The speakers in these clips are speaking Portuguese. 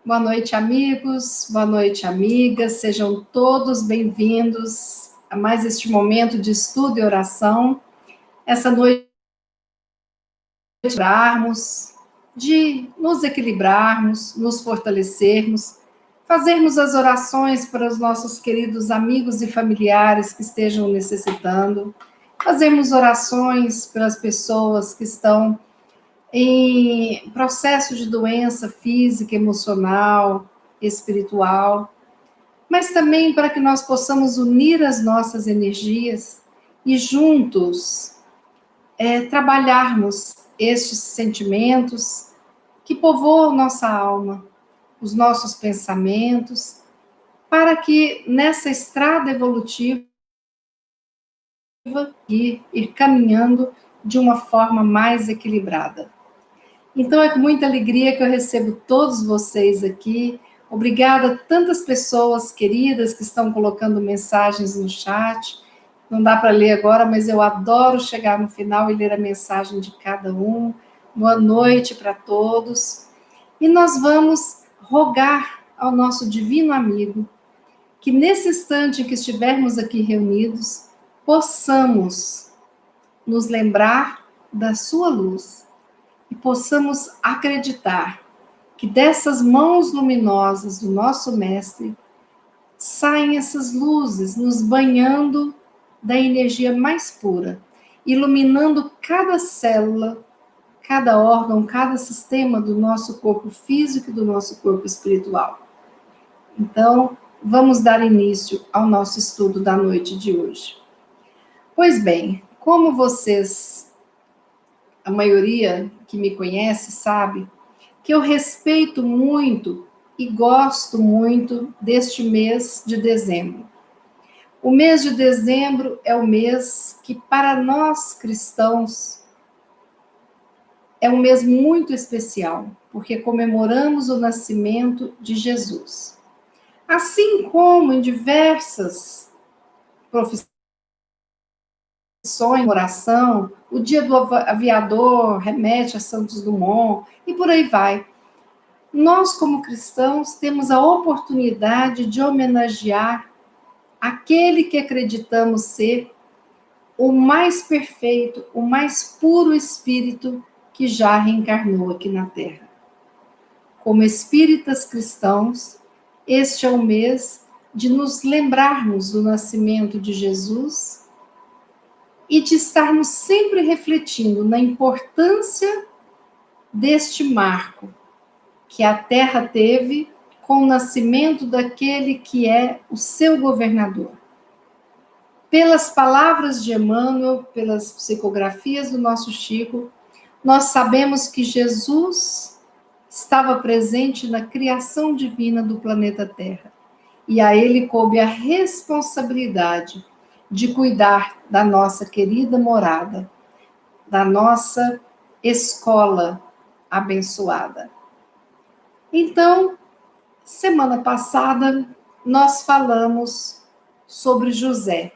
Boa noite, amigos. Boa noite, amigas. Sejam todos bem-vindos a mais este momento de estudo e oração. Essa noite, de nos equilibrarmos, nos fortalecermos, fazermos as orações para os nossos queridos amigos e familiares que estejam necessitando, fazermos orações pelas pessoas que estão em processo de doença física, emocional, espiritual, mas também para que nós possamos unir as nossas energias e juntos trabalharmos estes sentimentos que povoam nossa alma, os nossos pensamentos, para que nessa estrada evolutiva ir caminhando de uma forma mais equilibrada. Então é com muita alegria que eu recebo todos vocês aqui. Obrigada a tantas pessoas queridas que estão colocando mensagens no chat. Não dá para ler agora, mas eu adoro chegar no final e ler a mensagem de cada um. Boa noite para todos. E nós vamos rogar ao nosso divino amigo que nesse instante em que estivermos aqui reunidos, possamos nos lembrar da sua luz e possamos acreditar que dessas mãos luminosas do nosso Mestre saem essas luzes nos banhando da energia mais pura, iluminando cada célula, cada órgão, cada sistema do nosso corpo físico e do nosso corpo espiritual. Então, vamos dar início ao nosso estudo da noite de hoje. Pois bem, como vocês, a maioria que me conhece sabe, que eu respeito muito e gosto muito deste mês de dezembro. O mês de dezembro é o mês que, para nós cristãos, é um mês muito especial, porque comemoramos o nascimento de Jesus. Assim como em diversas profissões, oração, o dia do aviador remete a Santos Dumont e por aí vai. Nós, como cristãos, temos a oportunidade de homenagear aquele que acreditamos ser o mais perfeito, o mais puro espírito que já reencarnou aqui na Terra. Como espíritas cristãos, este é o mês de nos lembrarmos do nascimento de Jesus e de estarmos sempre refletindo na importância deste marco que a Terra teve com o nascimento daquele que é o seu governador. Pelas palavras de Emmanuel, pelas psicografias do nosso Chico, nós sabemos que Jesus estava presente na criação divina do planeta Terra. E a ele coube a responsabilidade de cuidar da nossa querida morada, da nossa escola abençoada. Então, semana passada, nós falamos sobre José.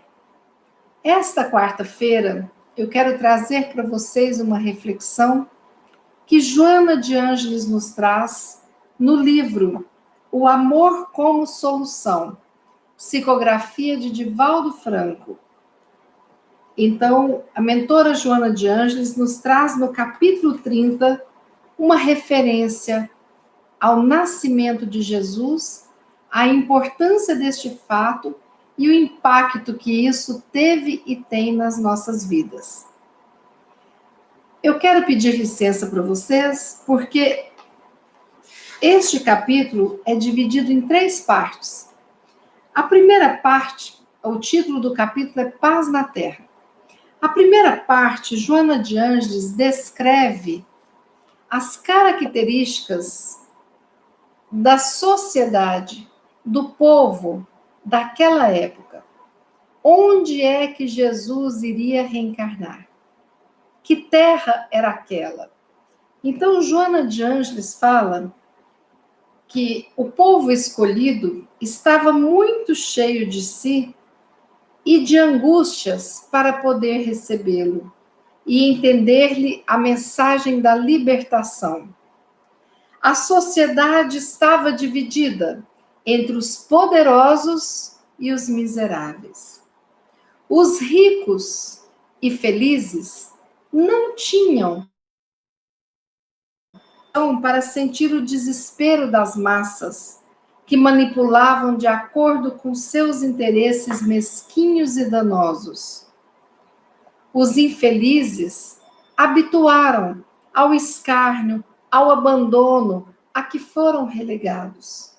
Esta quarta-feira, eu quero trazer para vocês uma reflexão que Joana de Ângeles nos traz no livro O Amor como Solução, psicografia de Divaldo Franco. Então, a mentora Joana de Ângeles nos traz no capítulo 30 uma referência ao nascimento de Jesus, a importância deste fato e o impacto que isso teve e tem nas nossas vidas. Eu quero pedir licença para vocês, porque este capítulo é dividido em 3 partes. A primeira parte, o título do capítulo é Paz na Terra. A primeira parte, Joana de Ângeles descreve as características da sociedade, do povo daquela época. Onde é que Jesus iria reencarnar? Que terra era aquela? Então, Joana de Ângeles fala que o povo escolhido estava muito cheio de si e de angústias para poder recebê-lo e entender-lhe a mensagem da libertação. A sociedade estava dividida entre os poderosos e os miseráveis. Os ricos e felizes não tinham para sentir o desespero das massas, que manipulavam de acordo com seus interesses mesquinhos e danosos. Os infelizes habituaram ao escárnio, ao abandono a que foram relegados.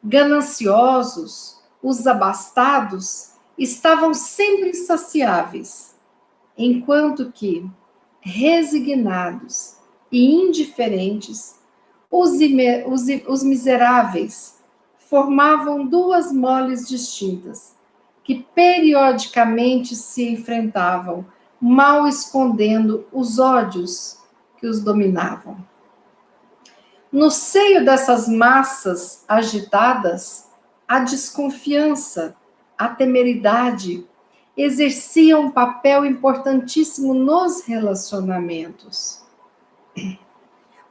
Gananciosos, os abastados estavam sempre insaciáveis, enquanto que, resignados e indiferentes, os miseráveis formavam duas moles distintas, que periodicamente se enfrentavam, mal escondendo os ódios que os dominavam. No seio dessas massas agitadas, a desconfiança, a temeridade exerciam um papel importantíssimo nos relacionamentos.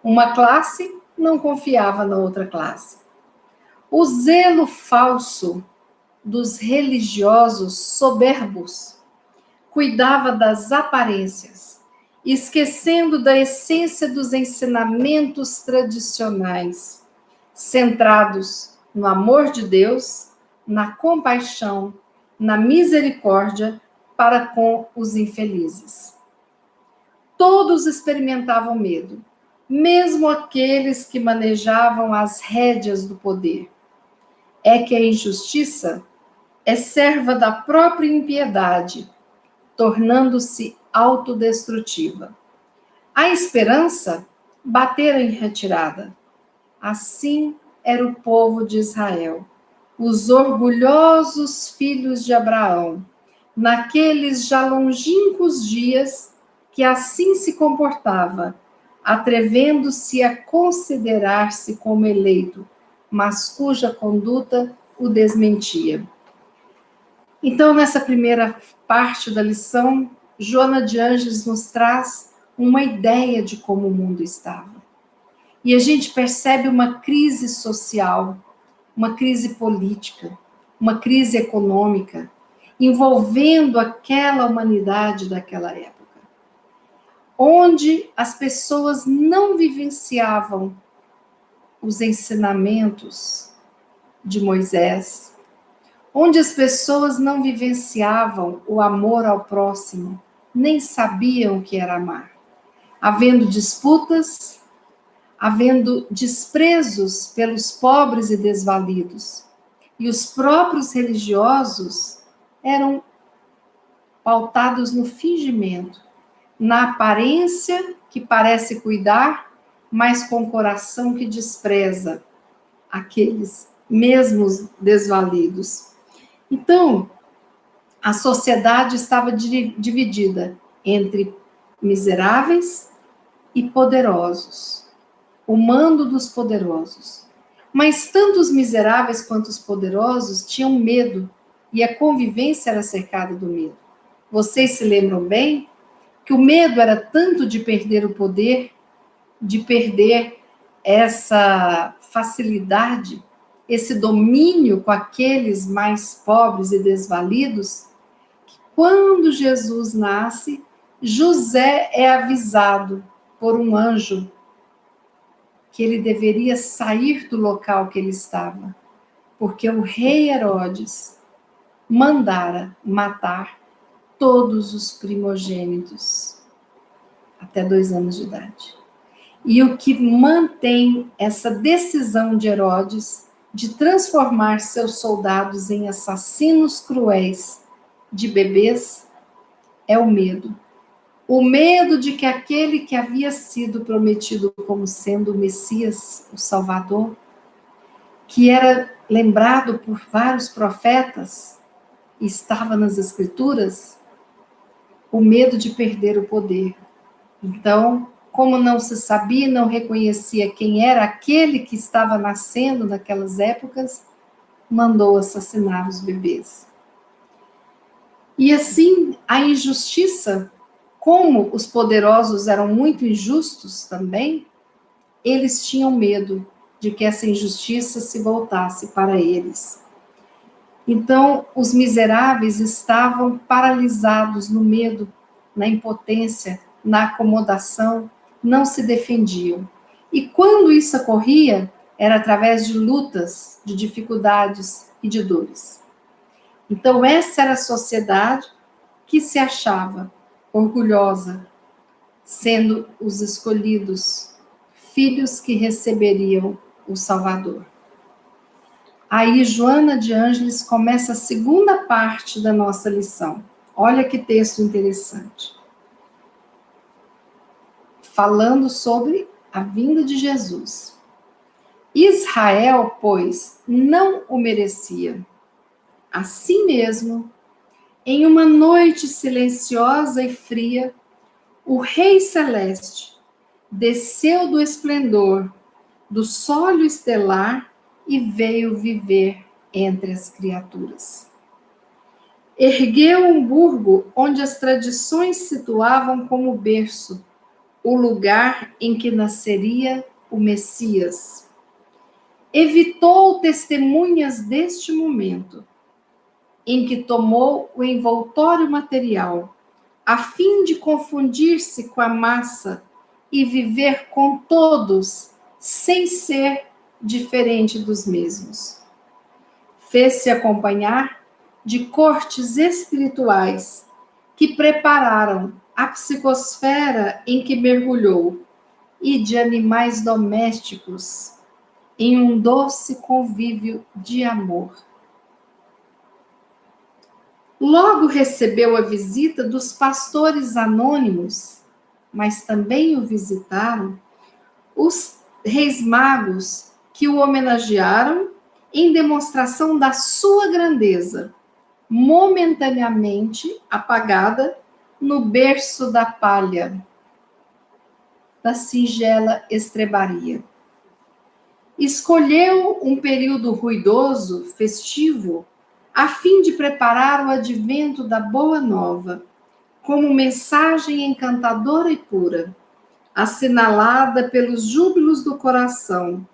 Uma classe não confiava na outra classe. O zelo falso dos religiosos soberbos cuidava das aparências, esquecendo da essência dos ensinamentos tradicionais, centrados no amor de Deus, na compaixão, na misericórdia para com os infelizes. Todos experimentavam medo, mesmo aqueles que manejavam as rédeas do poder. É que a injustiça é serva da própria impiedade, tornando-se autodestrutiva. A esperança batera em retirada. Assim era o povo de Israel, os orgulhosos filhos de Abraão, naqueles já longínquos dias que assim se comportava, atrevendo-se a considerar-se como eleito, mas cuja conduta o desmentia. Então, nessa primeira parte da lição, Joana de Ângeles nos traz uma ideia de como o mundo estava. E a gente percebe uma crise social, uma crise política, uma crise econômica, envolvendo aquela humanidade daquela época, onde as pessoas não vivenciavam os ensinamentos de Moisés, onde as pessoas não vivenciavam o amor ao próximo, nem sabiam o que era amar, havendo disputas, havendo desprezos pelos pobres e desvalidos, e os próprios religiosos eram pautados no fingimento, na aparência que parece cuidar, mas com o coração que despreza aqueles mesmos desvalidos. Então, a sociedade estava dividida entre miseráveis e poderosos, o mando dos poderosos. Mas tanto os miseráveis quanto os poderosos tinham medo, e a convivência era cercada do medo. Vocês se lembram bem que o medo era tanto de perder o poder, de perder essa facilidade, esse domínio com aqueles mais pobres e desvalidos, que quando Jesus nasce, José é avisado por um anjo que ele deveria sair do local que ele estava, porque o rei Herodes mandara matar todos os primogênitos até 2 anos de idade. E o que mantém essa decisão de Herodes de transformar seus soldados em assassinos cruéis de bebês é o medo. O medo de que aquele que havia sido prometido como sendo o Messias, o Salvador, que era lembrado por vários profetas, estava nas Escrituras, o medo de perder o poder. Então, como não se sabia, não reconhecia quem era aquele que estava nascendo naquelas épocas, mandou assassinar os bebês. E assim, a injustiça, como os poderosos eram muito injustos também, eles tinham medo de que essa injustiça se voltasse para eles. Então, os miseráveis estavam paralisados no medo, na impotência, na acomodação, não se defendiam. E quando isso ocorria, era através de lutas, de dificuldades e de dores. Então, essa era a sociedade que se achava orgulhosa, sendo os escolhidos, filhos que receberiam o Salvador. Aí, Joana de Ângeles começa a segunda parte da nossa lição. Olha que texto interessante. Falando sobre a vinda de Jesus. Israel, pois, não o merecia. Assim mesmo, em uma noite silenciosa e fria, o Rei Celeste desceu do esplendor do sólio estelar e veio viver entre as criaturas. Ergueu um burgo onde as tradições situavam como berço o lugar em que nasceria o Messias. Evitou testemunhas deste momento, em que tomou o envoltório material, a fim de confundir-se com a massa e viver com todos, sem ser diferente dos mesmos. Fez-se acompanhar de cortes espirituais que prepararam a psicosfera em que mergulhou e de animais domésticos em um doce convívio de amor. Logo recebeu a visita dos pastores anônimos, mas também o visitaram os reis magos que o homenagearam em demonstração da sua grandeza, momentaneamente apagada no berço da palha, da singela estrebaria. Escolheu um período ruidoso, festivo, a fim de preparar o advento da Boa Nova, como mensagem encantadora e pura, assinalada pelos júbilos do coração.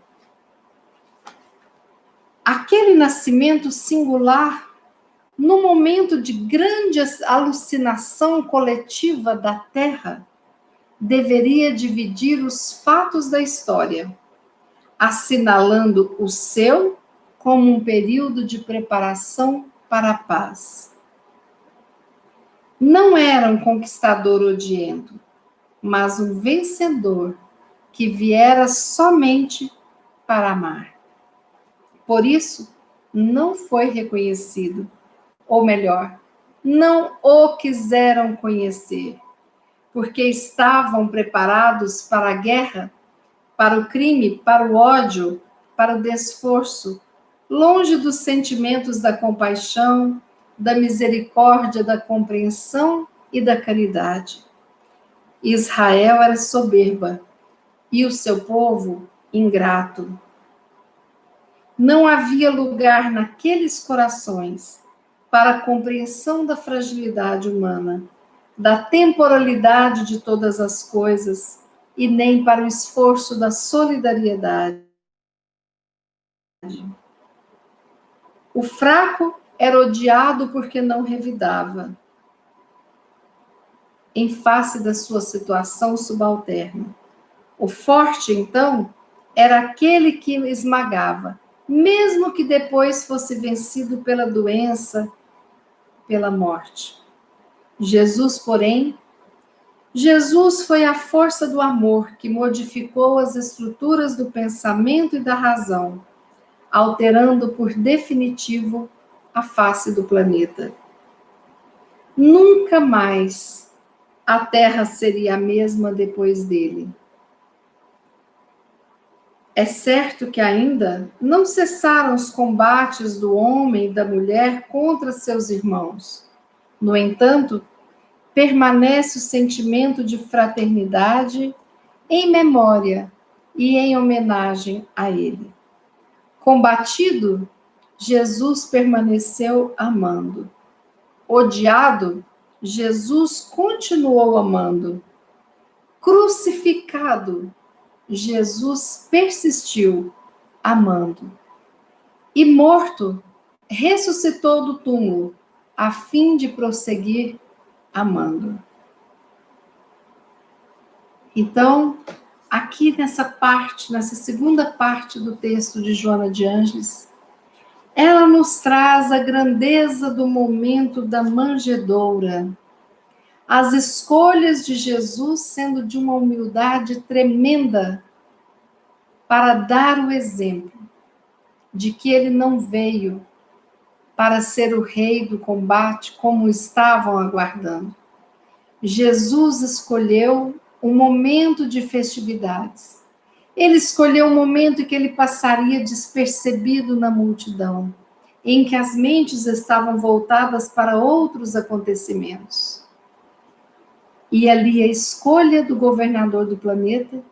Aquele nascimento singular, no momento de grande alucinação coletiva da Terra, deveria dividir os fatos da história, assinalando o seu como um período de preparação para a paz. Não era um conquistador odiento, mas um vencedor que viera somente para amar. Por isso, não foi reconhecido, ou melhor, não o quiseram conhecer, porque estavam preparados para a guerra, para o crime, para o ódio, para o desforço, longe dos sentimentos da compaixão, da misericórdia, da compreensão e da caridade. Israel era soberba e o seu povo ingrato. Não havia lugar naqueles corações para a compreensão da fragilidade humana, da temporalidade de todas as coisas e nem para o esforço da solidariedade. O fraco era odiado porque não revidava em face da sua situação subalterna. O forte, então, era aquele que esmagava, mesmo que depois fosse vencido pela doença, pela morte. Jesus, porém, Jesus foi a força do amor que modificou as estruturas do pensamento e da razão, alterando por definitivo a face do planeta. Nunca mais a Terra seria a mesma depois dele. É certo que ainda não cessaram os combates do homem e da mulher contra seus irmãos. No entanto, permanece o sentimento de fraternidade em memória e em homenagem a ele. Combatido, Jesus permaneceu amando. Odiado, Jesus continuou amando. Crucificado, Jesus persistiu amando. E morto, ressuscitou do túmulo, a fim de prosseguir amando. Então, aqui nessa parte, nessa segunda parte do texto de Joana de Ângeles, ela nos traz a grandeza do momento da manjedoura, as escolhas de Jesus sendo de uma humildade tremenda para dar o exemplo de que ele não veio para ser o rei do combate como estavam aguardando. Jesus escolheu um momento de festividades. Ele escolheu um momento em que ele passaria despercebido na multidão, em que as mentes estavam voltadas para outros acontecimentos. E ali a escolha do governador do planeta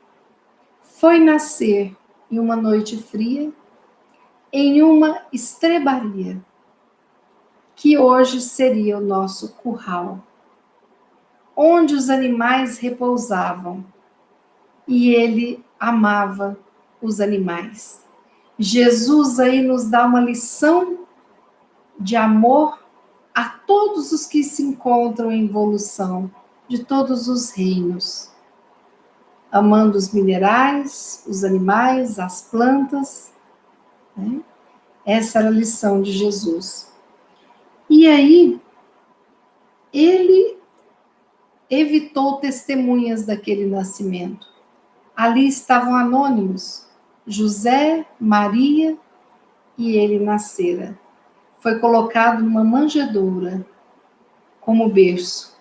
foi nascer em uma noite fria, em uma estrebaria, que hoje seria o nosso curral, onde os animais repousavam, e ele amava os animais. Jesus aí nos dá uma lição de amor a todos os que se encontram em evolução, de todos os reinos, amando os minerais, os animais, as plantas, né? Essa era a lição de Jesus. E aí, ele evitou testemunhas daquele nascimento. Ali estavam anônimos, José, Maria, e ele nascera. Foi colocado numa manjedoura como berço,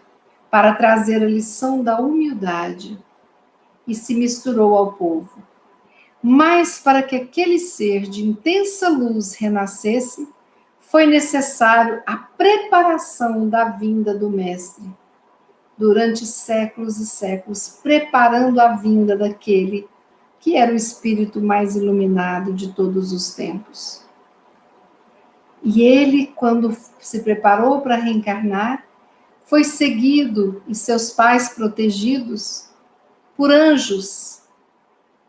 para trazer a lição da humildade, e se misturou ao povo. Mas para que aquele ser de intensa luz renascesse, foi necessário a preparação da vinda do Mestre, durante séculos e séculos, preparando a vinda daquele que era o espírito mais iluminado de todos os tempos. E ele, quando se preparou para reencarnar, foi seguido e seus pais protegidos por anjos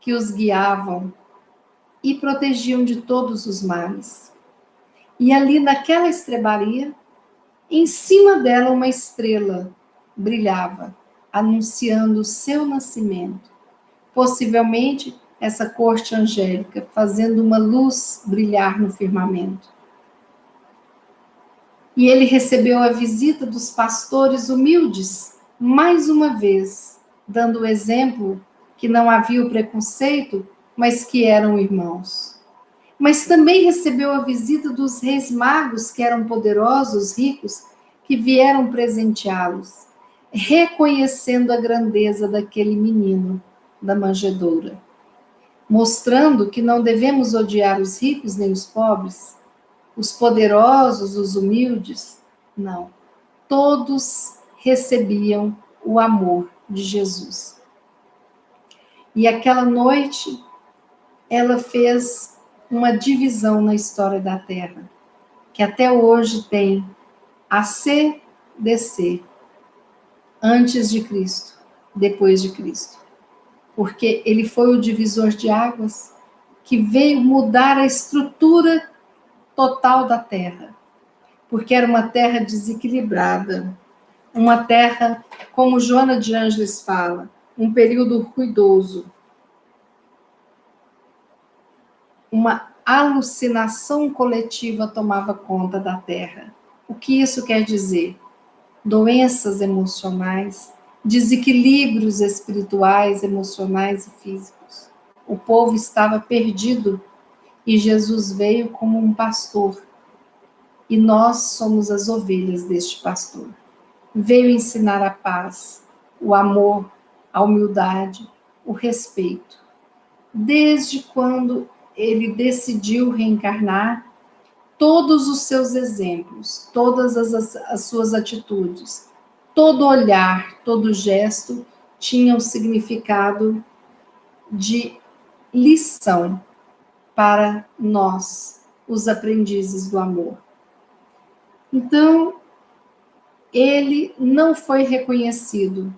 que os guiavam e protegiam de todos os males. E ali naquela estrebaria, em cima dela uma estrela brilhava, anunciando o seu nascimento. Possivelmente essa corte angélica, fazendo uma luz brilhar no firmamento. E ele recebeu a visita dos pastores humildes, mais uma vez, dando o exemplo que não havia o preconceito, mas que eram irmãos. Mas também recebeu a visita dos reis magos, que eram poderosos, ricos, que vieram presenteá-los, reconhecendo a grandeza daquele menino da manjedoura, mostrando que não devemos odiar os ricos nem os pobres, os poderosos, os humildes, não. Todos recebiam o amor de Jesus. E aquela noite, ela fez uma divisão na história da Terra, que até hoje tem AC, DC, antes de Cristo, depois de Cristo. Porque ele foi o divisor de águas que veio mudar a estrutura total da Terra, porque era uma terra desequilibrada, uma terra, como Joana de Ângeles fala, um período ruidoso, uma alucinação coletiva tomava conta da Terra. O que isso quer dizer? Doenças emocionais, desequilíbrios espirituais, emocionais e físicos. O povo estava perdido e Jesus veio como um pastor. E nós somos as ovelhas deste pastor. Veio ensinar a paz, o amor, a humildade, o respeito. Desde quando ele decidiu reencarnar, todos os seus exemplos, todas as suas atitudes, todo olhar, todo gesto tinham significado de lição para nós, os aprendizes do amor. Então, ele não foi reconhecido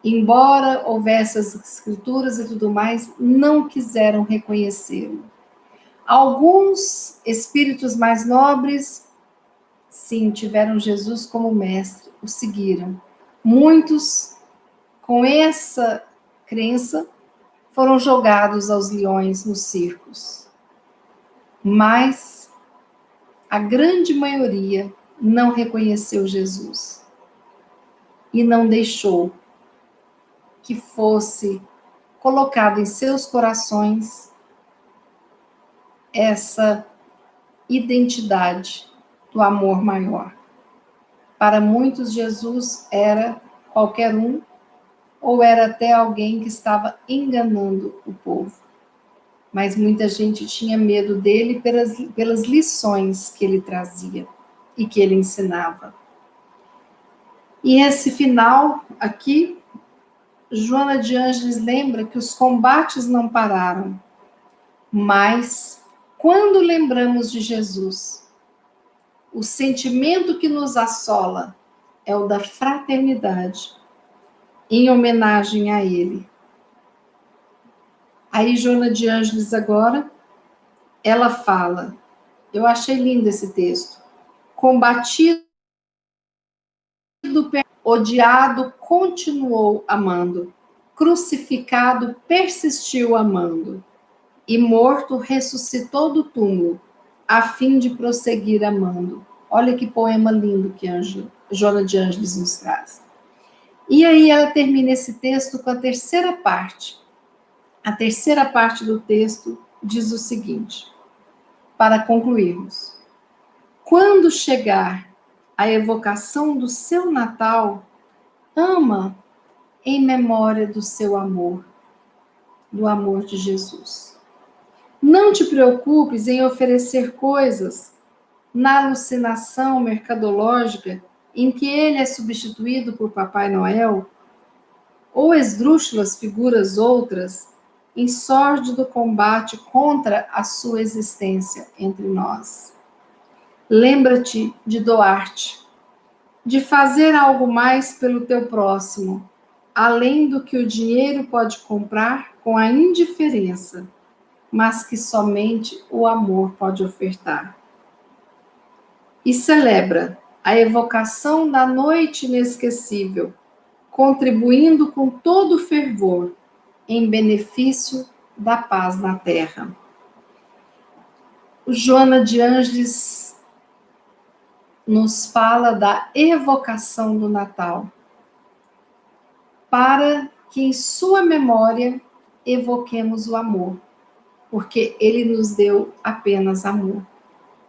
embora houvesse as escrituras e tudo mais, não quiseram reconhecê-lo. Alguns espíritos mais nobres, sim, tiveram Jesus como mestre, o seguiram. Muitos, com essa crença, foram jogados aos leões nos circos. Mas a grande maioria não reconheceu Jesus e não deixou que fosse colocado em seus corações essa identidade do amor maior. Para muitos, Jesus era qualquer um, ou era até alguém que estava enganando o povo. Mas muita gente tinha medo dele pelas lições que ele trazia e que ele ensinava. E esse final aqui, Joana de Ângeles lembra que os combates não pararam, mas quando lembramos de Jesus, o sentimento que nos assola é o da fraternidade, em homenagem a ele. Aí Joana de Ângeles agora, ela fala, eu achei lindo esse texto, combatido, odiado, continuou amando, crucificado, persistiu amando, e morto, ressuscitou do túmulo, a fim de prosseguir amando. Olha que poema lindo que Joana de Ângeles nos traz. E aí ela termina esse texto com a terceira parte. A terceira parte do texto diz o seguinte, para concluirmos. Quando chegar a evocação do seu Natal, ama em memória do seu amor, do amor de Jesus. Não te preocupes em oferecer coisas na alucinação mercadológica em que ele é substituído por Papai Noel, ou esdrúxulas figuras outras, em sórdido combate contra a sua existência entre nós. Lembra-te de doar-te, de fazer algo mais pelo teu próximo, além do que o dinheiro pode comprar com a indiferença, mas que somente o amor pode ofertar. E celebra a evocação da noite inesquecível, contribuindo com todo o fervor em benefício da paz na terra. O Joana de Ângeles nos fala da evocação do Natal, para que em sua memória evoquemos o amor, porque ele nos deu apenas amor.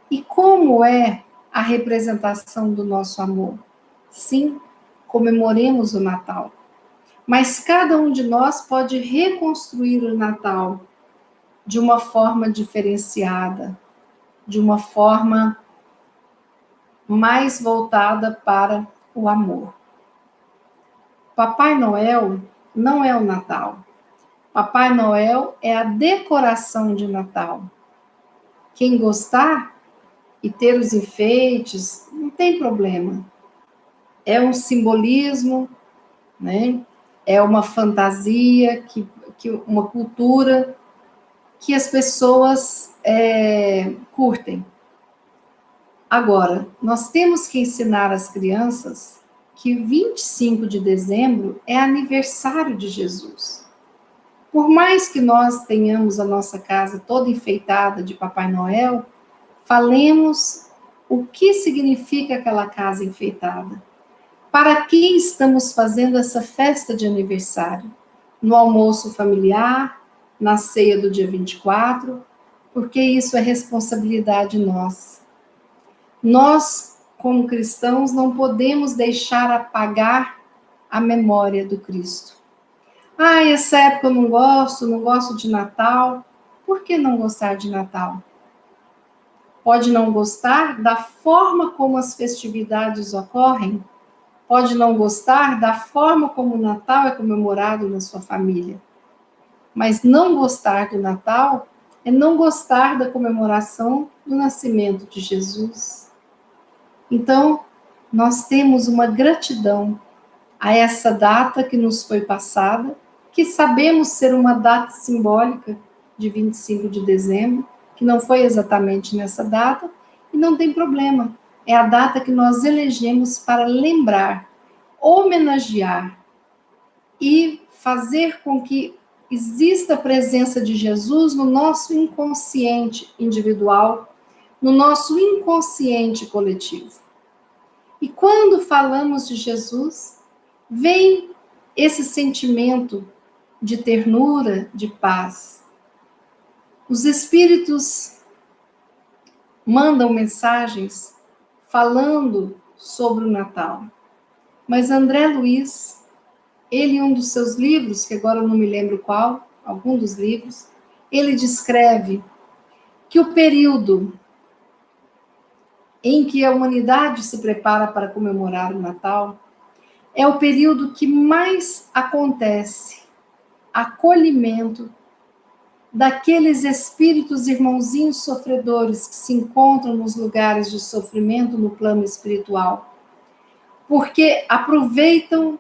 E como é a representação do nosso amor? Sim, comemoremos o Natal. Mas cada um de nós pode reconstruir o Natal de uma forma diferenciada, de uma forma mais voltada para o amor. Papai Noel não é o Natal. Papai Noel é a decoração de Natal. Quem gostar e ter os enfeites, não tem problema. É um simbolismo, né? É uma fantasia, uma cultura que as pessoas curtem. Agora, nós temos que ensinar as crianças que 25 de dezembro é aniversário de Jesus. Por mais que nós tenhamos a nossa casa toda enfeitada de Papai Noel, falemos o que significa aquela casa enfeitada. Para que estamos fazendo essa festa de aniversário? No almoço familiar, na ceia do dia 24, porque isso é responsabilidade nossa. Nós, como cristãos, não podemos deixar apagar a memória do Cristo. Ah, essa época eu não gosto de Natal. Por que não gostar de Natal? Pode não gostar da forma como as festividades ocorrem? Pode não gostar da forma como o Natal é comemorado na sua família. Mas não gostar do Natal é não gostar da comemoração do nascimento de Jesus. Então, nós temos uma gratidão a essa data que nos foi passada, que sabemos ser uma data simbólica de 25 de dezembro, que não foi exatamente nessa data, e não tem problema. É a data que nós elegemos para lembrar, homenagear e fazer com que exista a presença de Jesus no nosso inconsciente individual, no nosso inconsciente coletivo. E quando falamos de Jesus, vem esse sentimento de ternura, de paz. Os espíritos mandam mensagens falando sobre o Natal. Mas André Luiz, ele em um dos seus livros, que agora eu não me lembro qual, algum dos livros, ele descreve que o período em que a humanidade se prepara para comemorar o Natal é o período que mais acontece acolhimento daqueles espíritos irmãozinhos sofredores que se encontram nos lugares de sofrimento no plano espiritual, porque aproveitam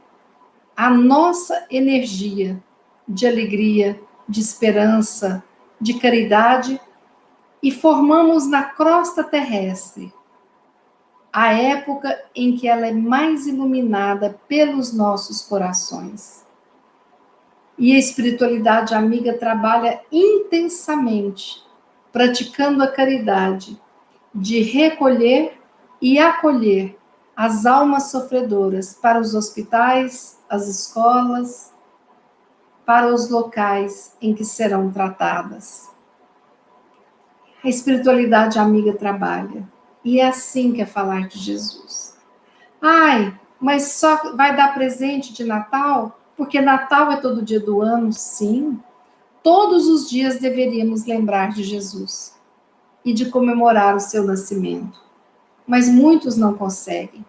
a nossa energia de alegria, de esperança, de caridade e formamos na crosta terrestre a época em que ela é mais iluminada pelos nossos corações. E a espiritualidade amiga trabalha intensamente, praticando a caridade, de recolher e acolher as almas sofredoras para os hospitais, as escolas, para os locais em que serão tratadas. A espiritualidade amiga trabalha. E é assim que é falar de Jesus. Ai, mas só vai dar presente de Natal? Porque Natal é todo dia do ano, sim. Todos os dias deveríamos lembrar de Jesus e de comemorar o seu nascimento. Mas muitos não conseguem.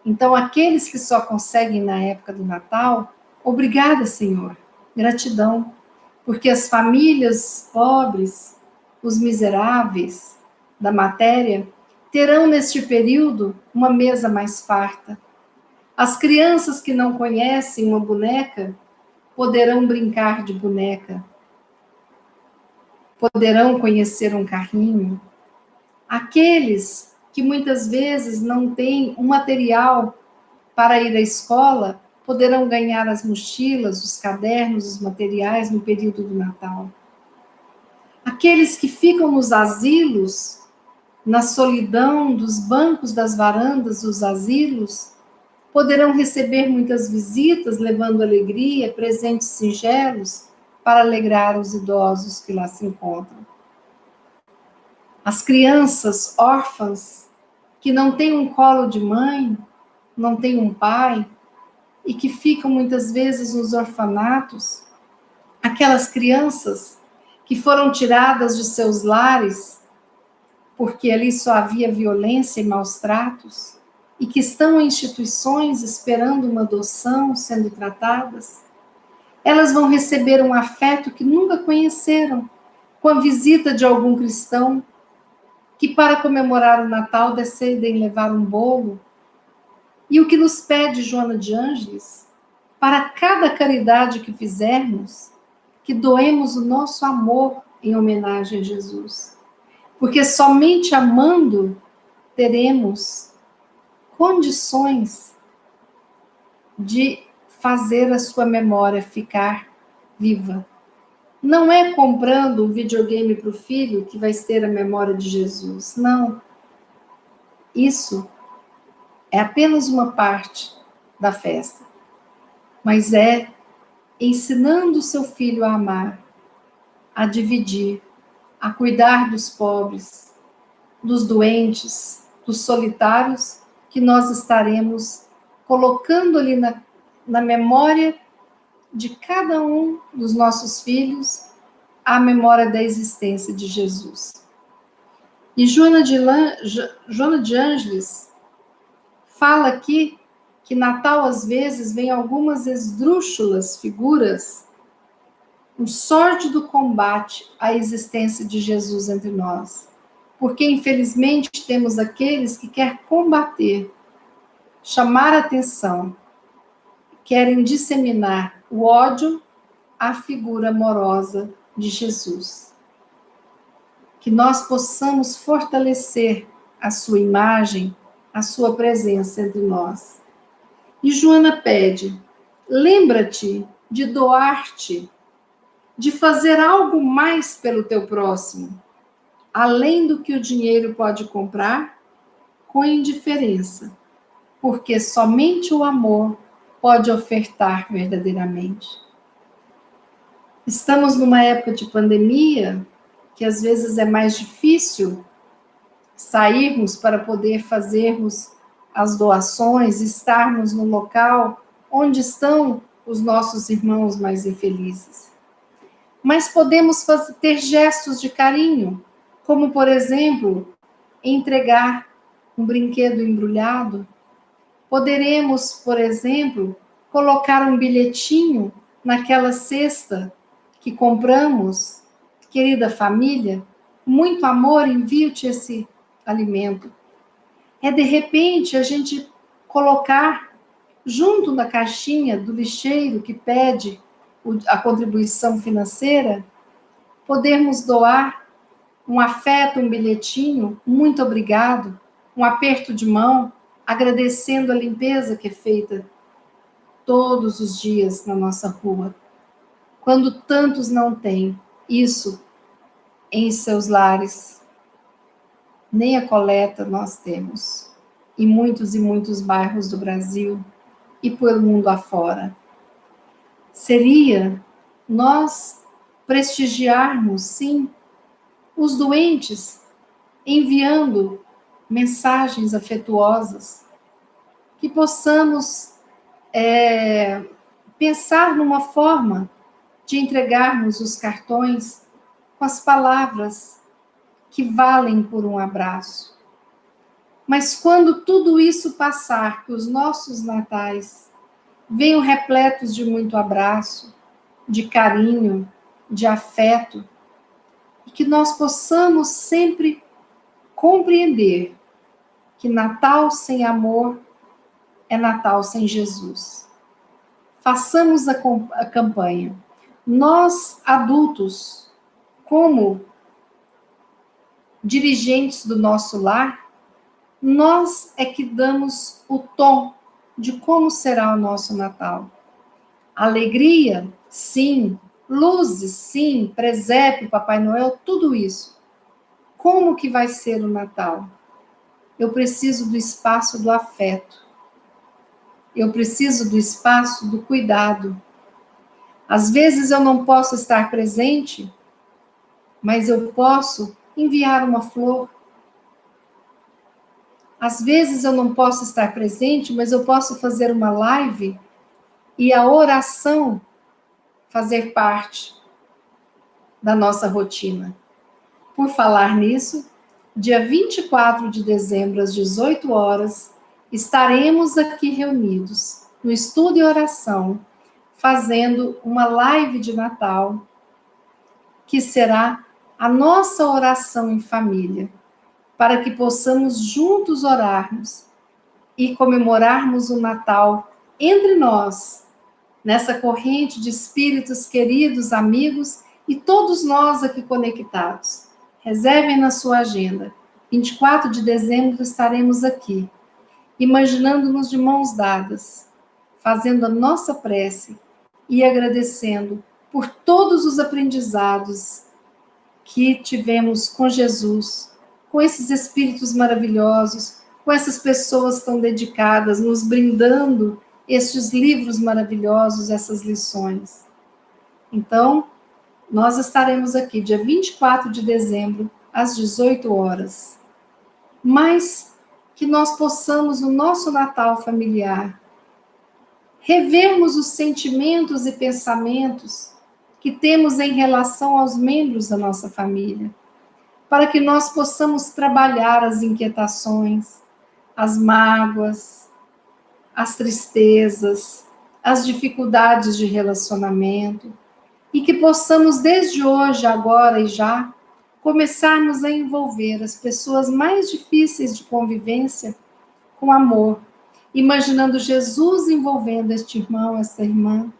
Então, aqueles que só conseguem na época do Natal, obrigada, Senhor. Gratidão. Porque as famílias pobres, os miseráveis da matéria, terão neste período uma mesa mais farta. As crianças que não conhecem uma boneca poderão brincar de boneca, poderão conhecer um carrinho. Aqueles que muitas vezes não têm um material para ir à escola poderão ganhar as mochilas, os cadernos, os materiais no período do Natal. Aqueles que ficam nos asilos, na solidão dos bancos das varandas dos asilos, poderão receber muitas visitas, levando alegria, presentes singelos, para alegrar os idosos que lá se encontram. As crianças órfãs, que não têm um colo de mãe, não têm um pai, e que ficam muitas vezes nos orfanatos, aquelas crianças que foram tiradas de seus lares, porque ali só havia violência e maus tratos, e que estão em instituições esperando uma adoção, sendo tratadas, elas vão receber um afeto que nunca conheceram, com a visita de algum cristão, que para comemorar o Natal decidem levar um bolo. E o que nos pede Joana de Ângeles, para cada caridade que fizermos, que doemos o nosso amor em homenagem a Jesus. Porque somente amando teremos condições de fazer a sua memória ficar viva. Não é comprando um videogame para o filho que vai ter a memória de Jesus. Não. Isso é apenas uma parte da festa. Mas é ensinando o seu filho a amar, a dividir, a cuidar dos pobres, dos doentes, dos solitários, que nós estaremos colocando ali na memória de cada um dos nossos filhos a memória da existência de Jesus. E Joana de Ângeles fala aqui que Natal, às vezes, vem algumas esdrúxulas figuras, um sórdido combate à existência de Jesus entre nós. Porque, infelizmente, temos aqueles que querem combater, chamar a atenção, querem disseminar o ódio à figura amorosa de Jesus. Que nós possamos fortalecer a sua imagem, a sua presença entre nós. E Joana pede: lembra-te de doar-te, de fazer algo mais pelo teu próximo, além do que o dinheiro pode comprar, com indiferença, porque somente o amor pode ofertar verdadeiramente. Estamos numa época de pandemia, que às vezes é mais difícil sairmos para poder fazermos as doações, estarmos no local onde estão os nossos irmãos mais infelizes. Mas podemos ter gestos de carinho, como, por exemplo, entregar um brinquedo embrulhado. Poderemos, por exemplo, colocar um bilhetinho naquela cesta que compramos. Querida família, muito amor, envio-te esse alimento. É, de repente, a gente colocar junto na caixinha do lixeiro que pede a contribuição financeira, podermos doar um afeto, um bilhetinho, muito obrigado, um aperto de mão, agradecendo a limpeza que é feita todos os dias na nossa rua. Quando tantos não têm isso em seus lares, nem a coleta nós temos, em muitos e muitos bairros do Brasil e pelo mundo afora. Seria nós prestigiarmos, sim, os doentes, enviando mensagens afetuosas, que possamos pensar numa forma de entregarmos os cartões com as palavras que valem por um abraço. Mas quando tudo isso passar, que os nossos natais venham repletos de muito abraço, de carinho, de afeto, e que nós possamos sempre compreender que Natal sem amor é Natal sem Jesus. Façamos a campanha. Nós, adultos, como dirigentes do nosso lar, nós é que damos o tom de como será o nosso Natal. Alegria, sim. Luzes, sim. Presépio, Papai Noel, tudo isso. Como que vai ser o Natal? Eu preciso do espaço do afeto. Eu preciso do espaço do cuidado. Às vezes eu não posso estar presente, mas eu posso enviar uma flor. Às vezes eu não posso estar presente, mas eu posso fazer uma live e a oração fazer parte da nossa rotina. Por falar nisso, dia 24 de dezembro, às 18 horas, estaremos aqui reunidos no Estudo e Oração, fazendo uma live de Natal, que será a nossa oração em família, para que possamos juntos orarmos e comemorarmos o Natal entre nós, nessa corrente de espíritos queridos, amigos e todos nós aqui conectados. Reservem na sua agenda. 24 de dezembro estaremos aqui, imaginando-nos de mãos dadas, fazendo a nossa prece e agradecendo por todos os aprendizados que tivemos com Jesus, com esses espíritos maravilhosos, com essas pessoas tão dedicadas, nos brindando estes livros maravilhosos, essas lições. Então, nós estaremos aqui dia 24 de dezembro, às 18 horas. Mas que nós possamos, no nosso Natal familiar, revermos os sentimentos e pensamentos que temos em relação aos membros da nossa família, para que nós possamos trabalhar as inquietações, as mágoas, as tristezas, as dificuldades de relacionamento, e que possamos, desde hoje, agora e já, começarmos a envolver as pessoas mais difíceis de convivência com amor, imaginando Jesus envolvendo este irmão, esta irmã,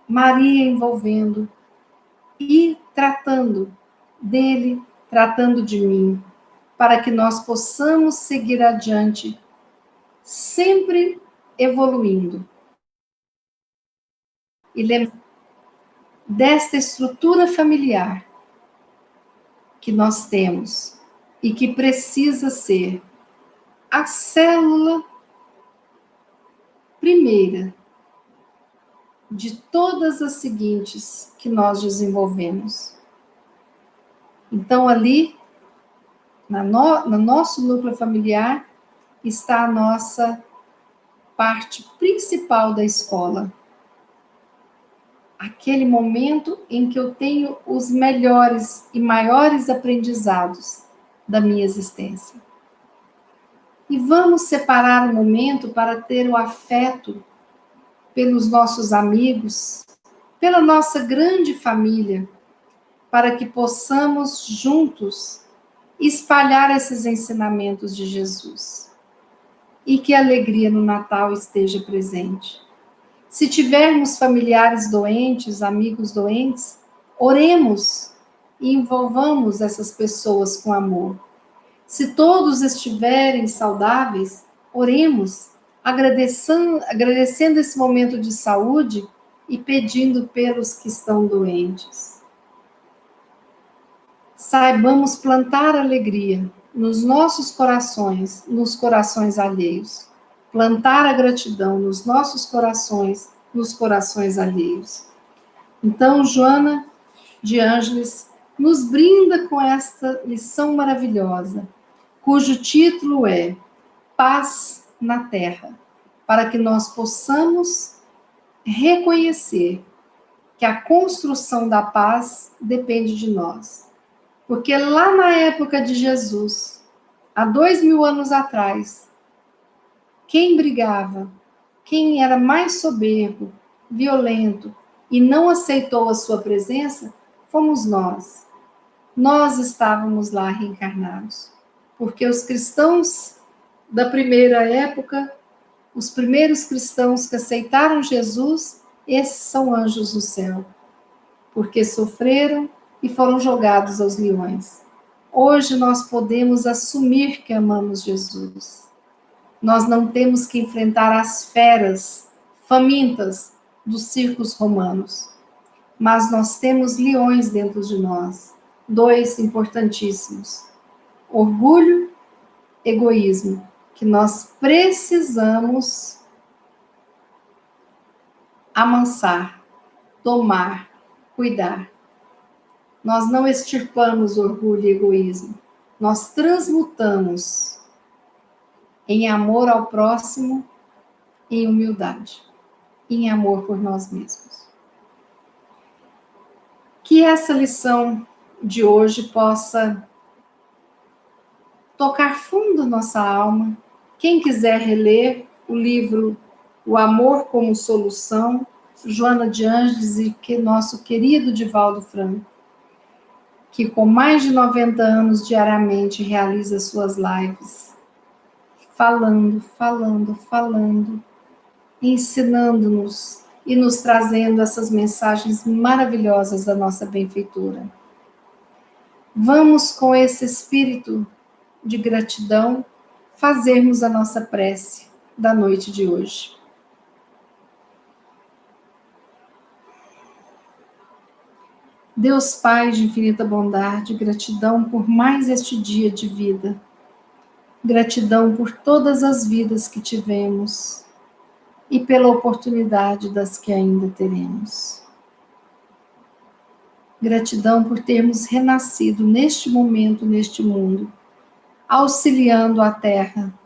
Maria envolvendo e tratando dele, tratando de mim, para que nós possamos seguir adiante, sempre evoluindo. E lembrar desta estrutura familiar que nós temos e que precisa ser a célula primeira de todas as seguintes que nós desenvolvemos. Então, ali, no nosso núcleo familiar, está a nossa parte principal da escola. Aquele momento em que eu tenho os melhores e maiores aprendizados da minha existência. E vamos separar um momento para ter o afeto pelos nossos amigos, pela nossa grande família, para que possamos juntos espalhar esses ensinamentos de Jesus. E que a alegria no Natal esteja presente. Se tivermos familiares doentes, amigos doentes, oremos e envolvamos essas pessoas com amor. Se todos estiverem saudáveis, oremos, agradecendo esse momento de saúde e pedindo pelos que estão doentes. Saibamos plantar alegria nos nossos corações, nos corações alheios. Plantar a gratidão nos nossos corações, nos corações alheios. Então, Joana de Ângeles nos brinda com esta lição maravilhosa, cujo título é Paz na Terra, para que nós possamos reconhecer que a construção da paz depende de nós. Porque lá na época de Jesus, há 2000 anos atrás, quem brigava, quem era mais soberbo, violento e não aceitou a sua presença, fomos nós. Nós estávamos lá reencarnados. Porque os cristãos da primeira época, os primeiros cristãos que aceitaram Jesus, esses são anjos do céu. Porque sofreram e foram jogados aos leões. Hoje nós podemos assumir que amamos Jesus. Nós não temos que enfrentar as feras famintas dos circos romanos, mas nós temos leões dentro de nós, dois importantíssimos: orgulho, egoísmo, que nós precisamos amansar, domar, cuidar. Nós não extirpamos orgulho e egoísmo, nós transmutamos em amor ao próximo, em humildade, em amor por nós mesmos. Que essa lição de hoje possa tocar fundo nossa alma. Quem quiser reler o livro O Amor como Solução, Joana de Ângeles e que nosso querido Divaldo Franco, que com mais de 90 anos diariamente realiza suas lives, falando, ensinando-nos e nos trazendo essas mensagens maravilhosas da nossa benfeitora. Vamos, com esse espírito de gratidão, fazermos a nossa prece da noite de hoje. Deus Pai de infinita bondade, gratidão por mais este dia de vida. Gratidão por todas as vidas que tivemos e pela oportunidade das que ainda teremos. Gratidão por termos renascido neste momento, neste mundo, auxiliando a Terra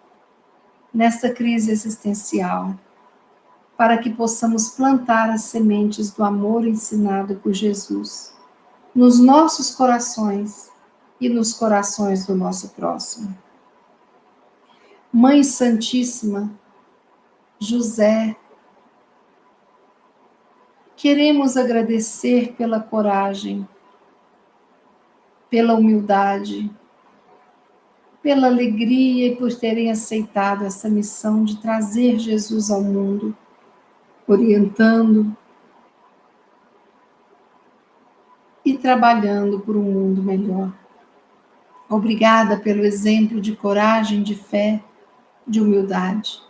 nesta crise existencial, para que possamos plantar as sementes do amor ensinado por Jesus nos nossos corações e nos corações do nosso próximo. Mãe Santíssima, José, queremos agradecer pela coragem, pela humildade, pela alegria e por terem aceitado essa missão de trazer Jesus ao mundo, orientando e trabalhando por um mundo melhor. Obrigada pelo exemplo de coragem, de fé, de humildade.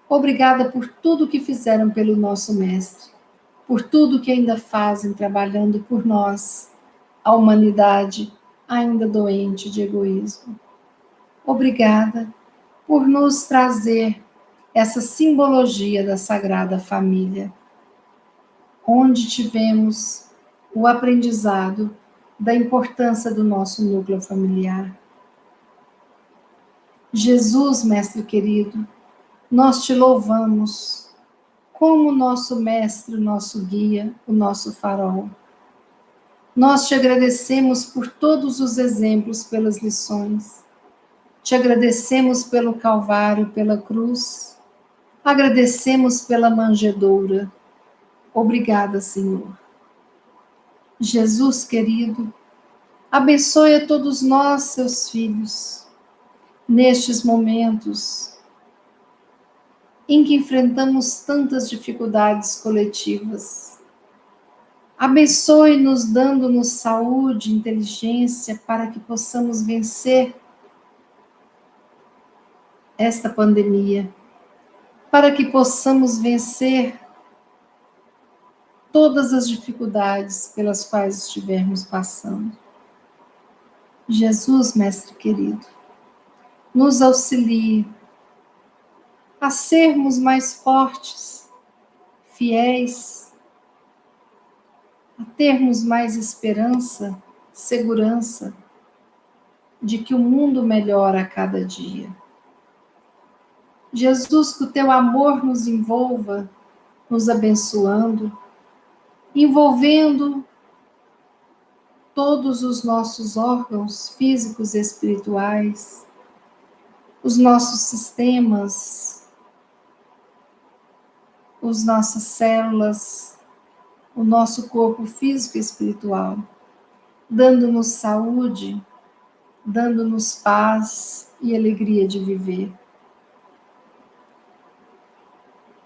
Obrigada por tudo que fizeram pelo nosso Mestre, por tudo que ainda fazem trabalhando por nós, a humanidade ainda doente de egoísmo. Obrigada por nos trazer essa simbologia da Sagrada Família, onde tivemos o aprendizado da importância do nosso núcleo familiar. Jesus, Mestre querido, nós te louvamos como nosso Mestre, o nosso guia, o nosso farol. Nós te agradecemos por todos os exemplos, pelas lições. Te agradecemos pelo Calvário, pela cruz. Agradecemos pela manjedoura. Obrigada, Senhor. Jesus querido, abençoe a todos nós, seus filhos, nestes momentos em que enfrentamos tantas dificuldades coletivas. Abençoe-nos, dando-nos saúde, inteligência, para que possamos vencer esta pandemia, para que possamos vencer todas as dificuldades pelas quais estivermos passando. Jesus, Mestre querido, nos auxilie a sermos mais fortes, fiéis, a termos mais esperança, segurança de que o mundo melhora a cada dia. Jesus, que o teu amor nos envolva, nos abençoando, envolvendo todos os nossos órgãos físicos e espirituais, os nossos sistemas, as nossas células, o nosso corpo físico e espiritual, dando-nos saúde, dando-nos paz e alegria de viver.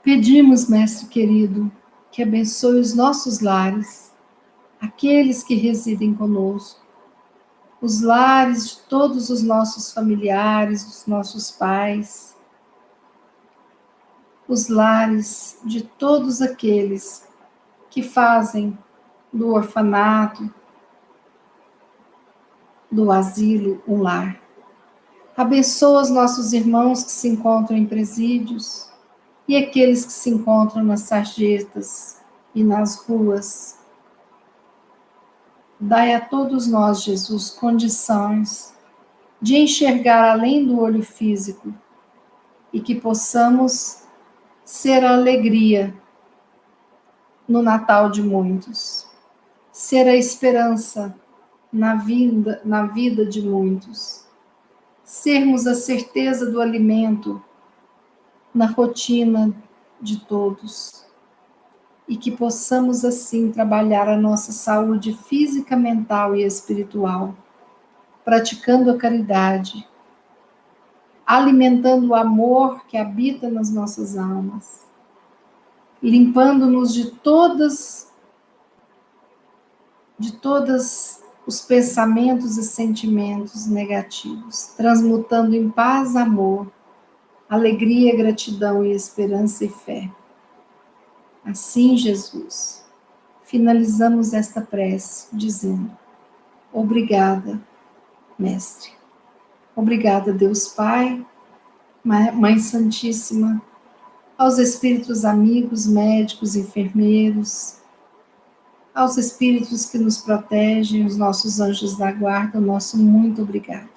Pedimos, Mestre querido, que abençoe os nossos lares, aqueles que residem conosco, os lares de todos os nossos familiares, dos nossos pais, os lares de todos aqueles que fazem do orfanato, do asilo, um lar. Abençoa os nossos irmãos que se encontram em presídios e aqueles que se encontram nas sarjetas e nas ruas. Dai a todos nós, Jesus, condições de enxergar além do olho físico e que possamos ser a alegria no Natal de muitos, ser a esperança na vida de muitos, sermos a certeza do alimento na rotina de todos e que possamos assim trabalhar a nossa saúde física, mental e espiritual, praticando a caridade, alimentando o amor que habita nas nossas almas, limpando-nos de todos os pensamentos e sentimentos negativos, transmutando em paz, amor, alegria, gratidão e esperança e fé. Assim, Jesus, finalizamos esta prece dizendo: obrigada, Mestre. Obrigada, Deus Pai, Mãe Santíssima, aos espíritos amigos, médicos, enfermeiros, aos espíritos que nos protegem, os nossos anjos da guarda, o nosso muito obrigado.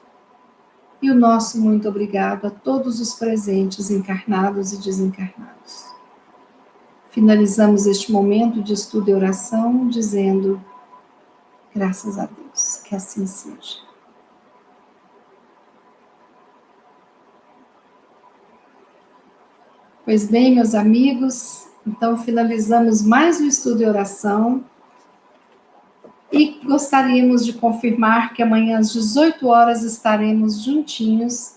E o nosso muito obrigado a todos os presentes, encarnados e desencarnados. Finalizamos este momento de estudo e oração dizendo: graças a Deus, que assim seja. Pois bem, meus amigos, então finalizamos mais um estudo e oração. E gostaríamos de confirmar que amanhã às 18 horas estaremos juntinhos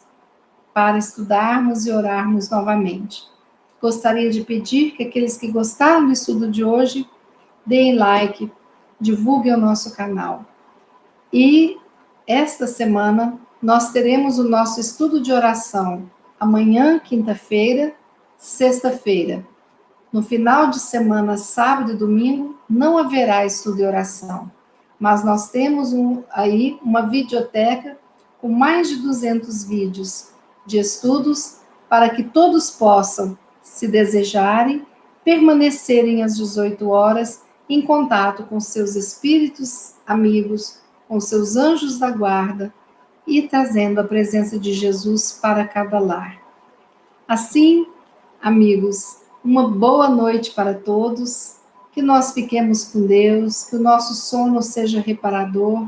para estudarmos e orarmos novamente. Gostaria de pedir que aqueles que gostaram do estudo de hoje deem like, divulguem o nosso canal. E esta semana nós teremos o nosso estudo de oração amanhã, quinta-feira, sexta-feira. No final de semana, sábado e domingo, não haverá estudo e oração, mas nós temos aí uma videoteca com mais de 200 vídeos de estudos para que todos possam, se desejarem, permanecerem às 18 horas em contato com seus espíritos amigos, com seus anjos da guarda e trazendo a presença de Jesus para cada lar. Assim, amigos, uma boa noite para todos, que nós fiquemos com Deus, que o nosso sono seja reparador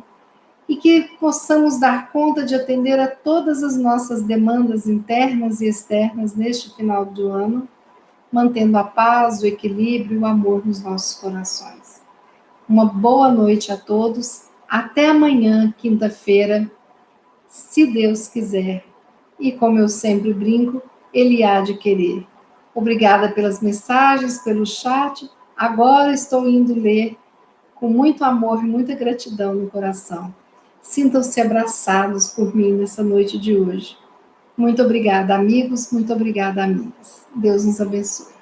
e que possamos dar conta de atender a todas as nossas demandas internas e externas neste final do ano, mantendo a paz, o equilíbrio e o amor nos nossos corações. Uma boa noite a todos, até amanhã, quinta-feira, se Deus quiser. E como eu sempre brinco, Ele há de querer. Obrigada pelas mensagens, pelo chat. Agora estou indo ler com muito amor e muita gratidão no coração. Sintam-se abraçados por mim nessa noite de hoje. Muito obrigada, amigos. Muito obrigada, amigas. Deus nos abençoe.